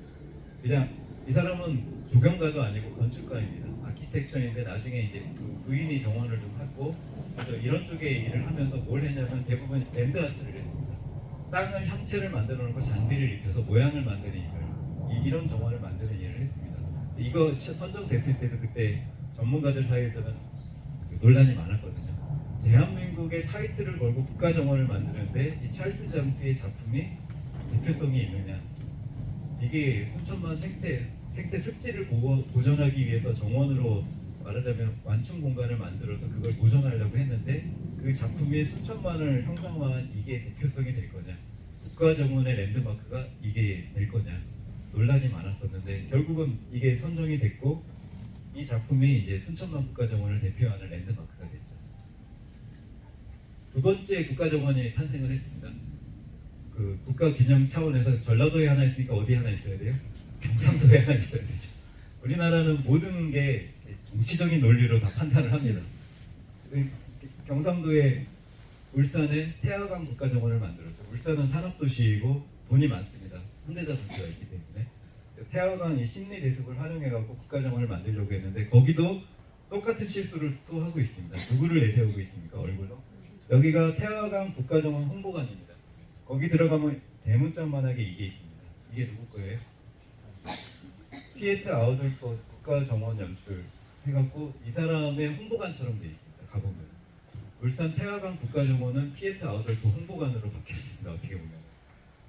그냥 이 사람은 조경가도 아니고 건축가입니다. 아키텍처인데 나중에 이제 그 부인이 정원을 좀 하고 그래서 이런 쪽에 일을 하면서 뭘 했냐면 대부분 랜드 아트를 했습니다. 땅을 형체를 만들어 놓고 잔디를 입혀서 모양을 만드는 일을 이런 정원을 만드는 일을 했습니다. 이거 선정됐을 때도 그때 전문가들 사이에서는 논란이 많았거든요. 대한민국의 타이틀을 걸고 국가정원을 만드는데 이 찰스 잠스의 작품이 대표성이 있느냐. 이게 순천만 생태 습지를 보존하기 위해서 정원으로 말하자면 완충 공간을 만들어서 그걸 보존하려고 했는데 그 작품이 순천만을 형상화한 이게 대표성이 될 거냐. 국가정원의 랜드마크가 이게 될 거냐. 논란이 많았었는데 결국은 이게 선정이 됐고 이 작품이 이제 순천만 국가정원을 대표하는 랜드마크가 됐죠. 두 번째 국가정원이 탄생을 했습니다. 그 국가균형 차원에서 전라도에 하나 있으니까 어디 하나 있어야 돼요? 경상도에 하나 있어야 되죠. 우리나라는 모든 게 정치적인 논리로 다 판단을 합니다. 경상도에 울산에 태화강 국가정원을 만들었죠. 울산은 산업도시이고 돈이 많습니다. 현대자 도시가 있기 때문에 태화강 이 심리 대습을 활용해갖고 국가정원을 만들려고 했는데 거기도 똑같은 실수를 또 하고 있습니다. 누구를 내세우고 있습니까? 얼굴로? 여기가 태화강 국가정원 홍보관입니다. 거기 들어가면 대문짝만하게 이게 있습니다. 이게 누구 거예요? 피에트 아우돌프 국가정원 연출 해갖고 이 사람의 홍보관처럼 돼 있습니다. 가보면 울산 태화강 국가정원은 피에트 아우돌프 홍보관으로 바뀌었습니다. 어떻게 보면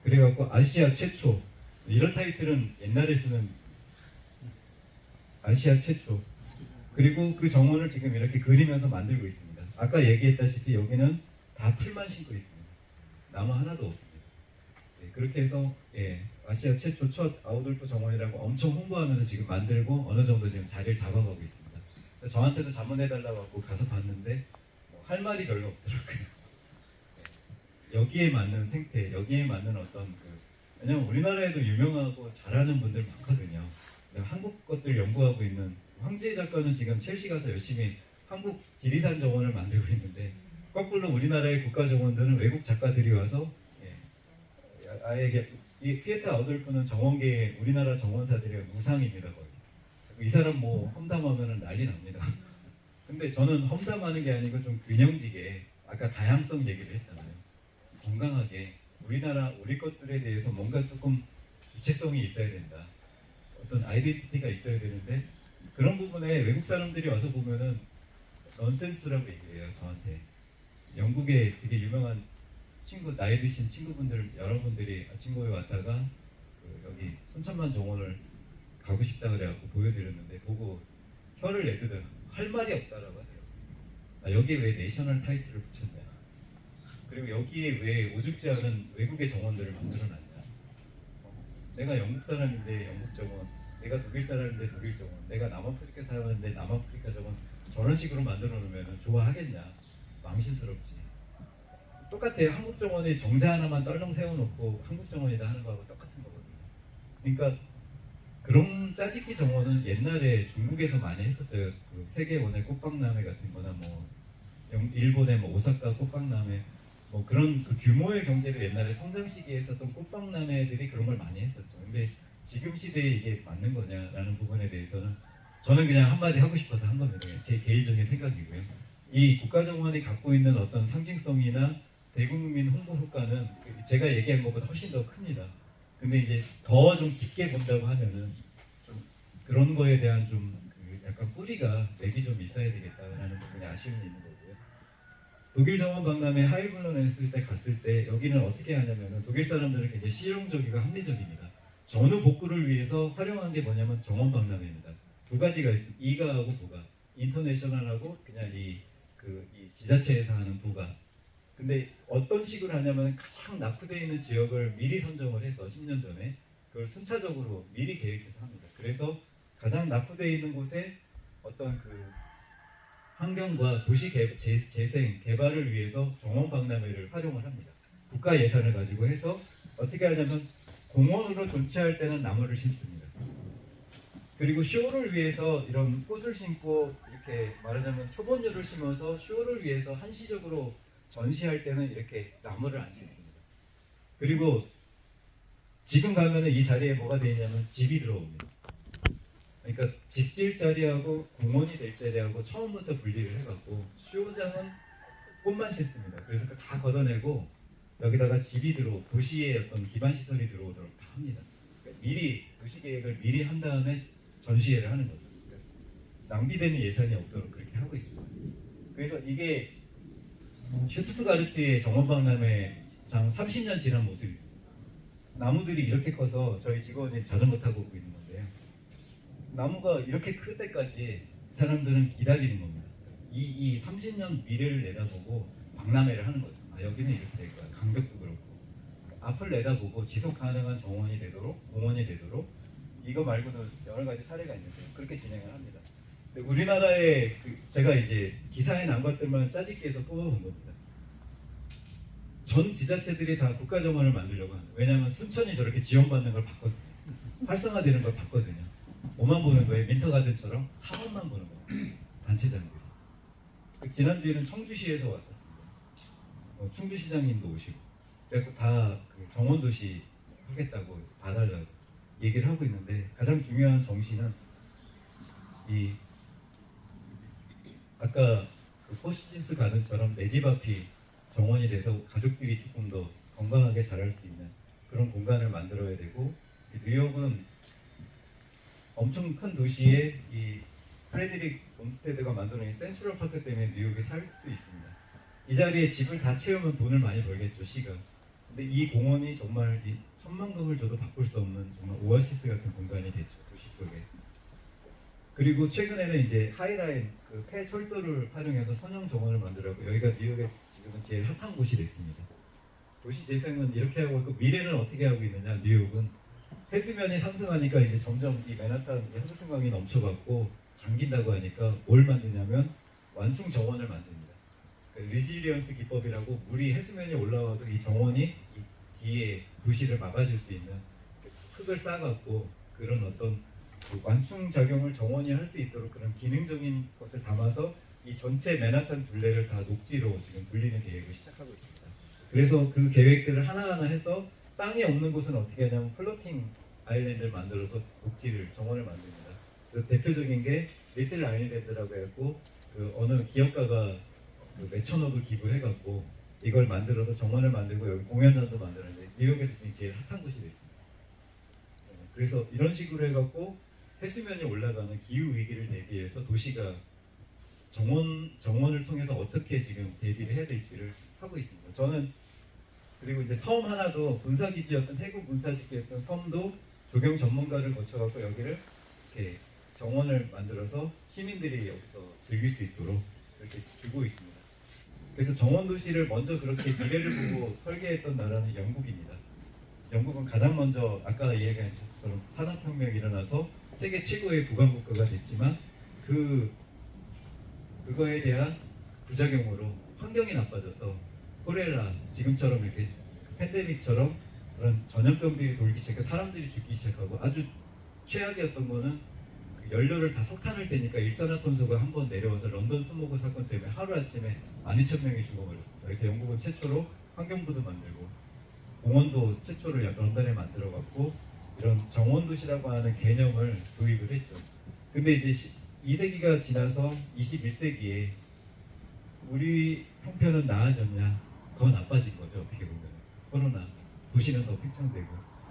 그래갖고 아시아 최초 이런 타이틀은 옛날에 쓰는 아시아 최초 그리고 그 정원을 지금 이렇게 그리면서 만들고 있습니다. 아까 얘기했다시피 여기는 다 풀만 심고 있습니다. 나무 하나도 없습니다. 네, 그렇게 해서 아시아 최초 첫 아우돌프 정원이라고 엄청 홍보하면서 지금 만들고 어느 정도 지금 자리를 잡아가고 있습니다. 저한테도 자문해달라고 하고 가서 봤는데 할 말이 별로 없더라고요. 여기에 맞는 생태, 여기에 맞는 어떤 왜냐면 우리나라에도 유명하고 잘하는 분들 많거든요. 한국 것들 연구하고 있는 황지혜 작가는 지금 첼시 가서 열심히 한국 지리산 정원을 만들고 있는데 거꾸로 우리나라의 국가정원들은 외국 작가들이 와서 아예 이 피에트 아우돌프는 정원계의 우리나라 정원사들의 무상입니다. 거의. 이 사람 뭐 험담하면 난리 납니다. 근데 저는 험담하는 게 아니고 좀 균형지게 아까 다양성 얘기를 했잖아요. 건강하게 우리 것들에 대해서 뭔가 조금 주체성이 있어야 된다. 어떤 아이덴티티가 있어야 되는데 그런 부분에 외국 사람들이 와서 보면은 넌센스라고 얘기해요. 저한테. 영국에 되게 유명한 친구 나이 드신 친구분들 여러분들이 아침고에 왔다가 여기 순천만 정원을 가고 싶다 그래갖고 보여드렸는데 보고 혀를 내두더라고요. 할 말이 없다라고 하더라고요. 여기에 왜 내셔널 타이틀을 붙였냐. 그리고 여기에 왜 오죽지 않은 외국의 정원들을 만들어놨냐. 내가 영국 사람인데 영국 정원, 내가 독일 사람인데 독일 정원, 내가 남아프리카 사람인데 남아프리카 정원 저런 식으로 만들어 놓으면 좋아하겠냐. 망신스럽지. 똑같아요. 한국 정원에 정자 하나만 떨렁 세워놓고 한국 정원이다 하는 거하고 똑같은 거거든요. 그러니까 그런 짜집기 정원은 옛날에 중국에서 많이 했었어요. 그 세계원의 꽃박람회 같은 거나 뭐 일본의 뭐 오사카 꽃박람회 뭐 그런 그 규모의 경제를 옛날에 성장 시기에 했었던 꽃박람회들이 그런 걸 많이 했었죠. 근데 지금 시대에 이게 맞는 거냐라는 부분에 대해서는 저는 그냥 한마디 하고 싶어서 한 겁니다. 제 개인적인 생각이고요. 이 국가정원이 갖고 있는 어떤 상징성이나 대국민 홍보 효과는 제가 얘기한 것보다 훨씬 더 큽니다. 근데 이제 더 좀 깊게 본다고 하면은 좀 그런 거에 대한 좀그 약간 뿌리가 맥이 좀 있어야 되겠다라는 부분에 아쉬움이 있는 거고요. 독일 정원 박람회 하이블런 했을 때 갔을 때 여기는 어떻게 하냐면은 독일 사람들은 굉장히 실용적이고 합리적입니다. 전후 복구를 위해서 활용한 게 뭐냐면 정원 박람회입니다. 두 가지가 있습니다. 이가하고 부가. 인터내셔널하고 그냥 이 지자체에서 하는 부가. 근데 어떤 식으로 하냐면 가장 낙후되어 있는 지역을 미리 선정을 해서 10년 전에 그걸 순차적으로 미리 계획해서 합니다. 그래서 가장 낙후되어 있는 곳에 어떤 그 환경과 도시 재생 개발을 위해서 정원 박람회를 활용을 합니다. 국가 예산을 가지고 해서 어떻게 하냐면 공원으로 존치할 때는 나무를 심습니다. 그리고 쇼를 위해서 이런 꽃을 심고 이렇게 말하자면 초본류를 심어서 쇼를 위해서 한시적으로 전시할 때는 이렇게 나무를 안 심습니다. 그리고 지금 가면은 이 자리에 뭐가 되어 있냐면 집이 들어옵니다. 그러니까 집질 자리하고 공원이 될 자리하고 처음부터 분리를 해갖고 쇼장은 꽃만 심습니다. 그래서 다 걷어내고 여기다가 집이 도시의 어떤 기반 시설이 들어오도록 다 합니다. 그러니까 미리 도시 계획을 미리 한 다음에 전시회를 하는 거죠. 그러니까 낭비되는 예산이 없도록 그렇게 하고 있습니다. 그래서 이게 슈투트가르트의 정원박람회 장 30년 지난 모습입니다. 나무들이 이렇게 커서 저희 직원이 자전거 타고 오고 있는 건데요. 나무가 이렇게 클 때까지 사람들은 기다리는 겁니다. 이 30년 미래를 내다보고 박람회를 하는 거죠. 아, 여기는 이렇게 될 거야. 간격도 그렇고. 앞을 내다보고 지속 가능한 정원이 되도록, 공원이 되도록 이거 말고도 여러 가지 사례가 있는데 그렇게 진행을 합니다. 근데 우리나라에 제가 이제 기사에 난 것들만 짜집기해서 뽑아본 겁니다. 전 지자체들이 다 국가정원을 만들려고 합니다. 왜냐하면 순천이 저렇게 지원받는 걸 봤거든요. 활성화되는 걸 봤거든요. 뭐만 보는 거예요? 민터가든처럼 사업만 보는 거예요. 단체장들이. 지난주에는 청주시에서 왔었습니다. 충주시장님도 오시고 그래서 다 정원도시 하겠다고 봐달라고 얘기를 하고 있는데 가장 중요한 정신은 이 아까 포시즌스 가든처럼 내 집 앞이 정원이 돼서 가족들이 조금 더 건강하게 자랄 수 있는 그런 공간을 만들어야 되고 뉴욕은 엄청 큰 도시에 이 프레드릭 롬스테드가 만들어낸 센트럴 파크 때문에 뉴욕에 살 수 있습니다. 이 자리에 집을 다 채우면 돈을 많이 벌겠죠, 시가. 근데 이 공원이 정말 이 천만금을 줘도 바꿀 수 없는 정말 오아시스 같은 공간이 됐죠, 도시 속에. 그리고 최근에는 이제 하이라인 그 폐철도를 활용해서 선형 정원을 만들었고 여기가 뉴욕의 지금은 제일 핫한 곳이 됐습니다. 도시 재생은 이렇게 하고 있고 미래는 어떻게 하고 있느냐? 뉴욕은 해수면이 상승하니까 이제 점점 이 맨하탄 해수승강이 넘쳐갖고 잠긴다고 하니까 뭘 만드냐면 완충 정원을 만듭니다. 리질리언스 기법이라고 물이 해수면이 올라와도 이 정원이 이 뒤에 도시를 막아줄 수 있는 흙을 쌓아갖고 그런 어떤 그 완충 작용을 정원이 할 수 있도록 그런 기능적인 것을 담아서 이 전체 맨하탄 둘레를 다 녹지로 지금 돌리는 계획을 시작하고 있습니다. 그래서 그 계획들을 하나하나 해서 땅이 없는 곳은 어떻게 하냐면 플로팅 아일랜드를 만들어서 녹지를 정원을 만듭니다. 그 대표적인 게 리틀 아일랜드라고 해갖고 그 어느 기업가가 그 몇천억을 기부해갖고 이걸 만들어서 정원을 만들고 여기 공연장도 만들었는데 뉴욕에서 지금 제일 핫한 곳이 됐습니다. 그래서 이런 식으로 해갖고 해수면이 올라가는 기후 위기를 대비해서 도시가 정원을 통해서 어떻게 지금 대비를 해야 될지를 하고 있습니다. 저는 그리고 이제 섬 하나도 군사기지였던 해군 군사지기였던 섬도 조경 전문가를 거쳐갖고 여기를 이렇게 정원을 만들어서 시민들이 여기서 즐길 수 있도록 이렇게 주고 있습니다. 그래서 정원 도시를 먼저 그렇게 미래를 보고 설계했던 나라는 영국입니다. 영국은 가장 먼저 아까 이야기한 것처럼 산업혁명이 일어나서 세계 최고의 부강국가가 됐지만 그거에 대한 부작용으로 환경이 나빠져서 콜레라 지금처럼 이렇게 팬데믹처럼 그런 전염병들이 돌기 시작하고 사람들이 죽기 시작하고 아주 최악이었던 거는 그 연료를 다 석탄을 떼니까 일산화탄소가 한번 내려와서 런던 스모그 사건 때문에 하루아침에 12,000명이 죽어버렸습니다. 그래서 영국은 최초로 환경부도 만들고 공원도 최초로 런던에 만들어갖고 이런 정원도시라고 하는 개념을 도입을 했죠. 근데 이제 2세기가 지나서 21세기에 우리 형편은 나아졌냐? 더 나빠진 거죠. 어떻게 보면 코로나, 도시는 더 팽창되고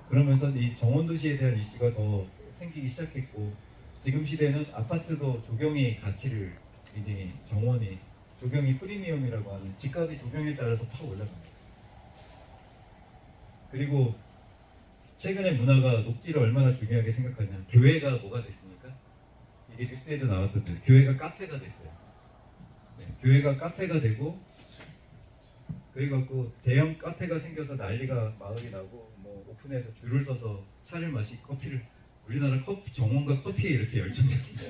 그러면서 이 정원도시에 대한 이슈가 더 생기기 시작했고 지금 시대는 아파트도 조경의 가치를 굉장히 정원이 조경이 프리미엄이라고 하는 집값이 조경에 따라서 팍 올라갑니다. 그리고 최근에 문화가 녹지를 얼마나 중요하게 생각하냐. 교회가 뭐가 됐습니까? 이게 뉴스에도 나왔던데 교회가 카페가 됐어요. 네, 교회가 카페가 되고 그래갖고 대형 카페가 생겨서 난리가 마을이 나고 뭐 오픈해서 줄을 서서 차를 마시고 커피를 우리나라 커피 정원과 커피에 이렇게 열정적이죠.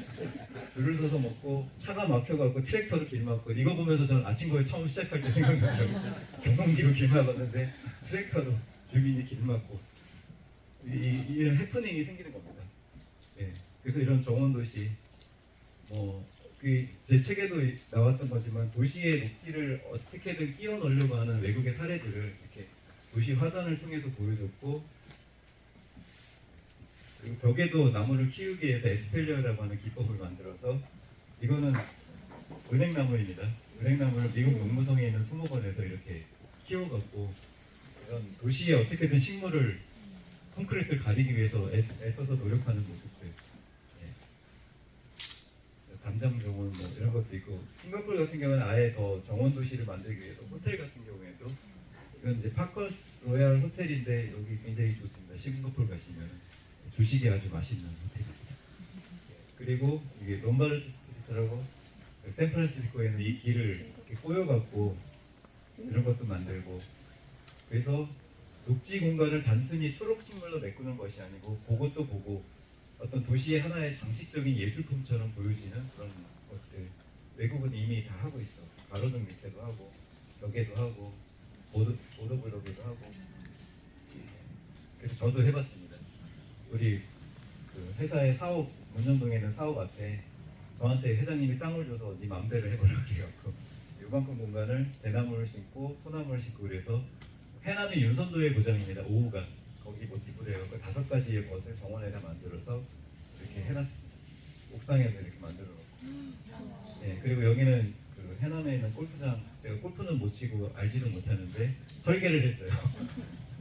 줄을 서서 먹고 차가 막혀갖고 트랙터로 길 막고 이거 보면서 저는 아침거에 처음 시작할 때 생각나요. 경운기로 길 막았는데 트랙터로 주민이 길 막고 이런 해프닝이 생기는 겁니다. 예, 그래서 이런 정원도시 제 책에도 나왔던 거지만 도시의 녹지를 어떻게든 끼워 넣으려고 하는 외국의 사례들을 이렇게 도시 화단을 통해서 보여줬고 그리고 벽에도 나무를 키우기 위해서 에스펠리어라고 하는 기법을 만들어서 이거는 은행나무입니다. 은행나무를 미국 농무성에 있는 수목원에서 이렇게 키워갖고 이런 도시에 어떻게든 식물을 콘크리트를 가리기 위해서 애써서 노력하는 모습들 담장 정원 뭐 이런 것도 있고 싱가포르 같은 경우는 아예 더 정원 도시를 만들기 위해서 호텔 같은 경우에도 이건 이제 파커스 로얄 호텔인데 여기 굉장히 좋습니다. 싱가포르 가시면 주식이 아주 맛있는 호텔입니다. 그리고 이게 롬바르드 스트리트라고 샌프란시스코에는 이 길을 이렇게 꼬여갖고 이런 것도 만들고 그래서 녹지 공간을 단순히 초록식물로 메꾸는 것이 아니고 그것도 보고 어떤 도시의 하나의 장식적인 예술품처럼 보여지는 그런 것들 외국은 이미 다 하고 있어. 가로등 밑에도 하고 벽에도 하고 보도블록에도 하고 그래서 저도 해봤습니다. 우리 그 회사의 사업 문현동에 있는 사업 앞에 저한테 회장님이 땅을 줘서 네 마음대로 해보라고 해갖고 요만큼 공간을 대나무를 심고 소나무를 심고 그래서 해남이 윤선도의 고장입니다. 오후가 거기 모티브로 해갖고 5가지의 것을 정원에다 만들어서 이렇게 해놨습니다. 옥상에서 이렇게 만들어놓고 네, 그리고 여기는 그 해남에 있는 골프장 제가 골프는 못 치고 알지도 못하는데 설계를 했어요.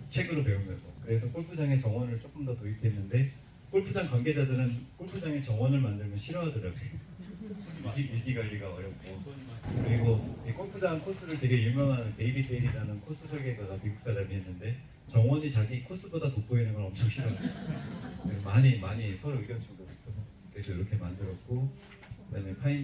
책으로 배우면서 그래서 골프장에 정원을 조금 더 도입했는데 골프장 관계자들은 골프장에 정원을 만들면 싫어하더라고요. 유지 관리가 어렵고 그리고 이 골프장 코스를 되게 유명한 데이비 테일이라는 코스 설계가가 미국 사람이 했는데 정원이 자기 코스보다 돋보이는 걸 엄청 싫어해요. 그래서 많이 서로 의견 충돌이 있어서 그래서 이렇게 만들었고 그다음에 파인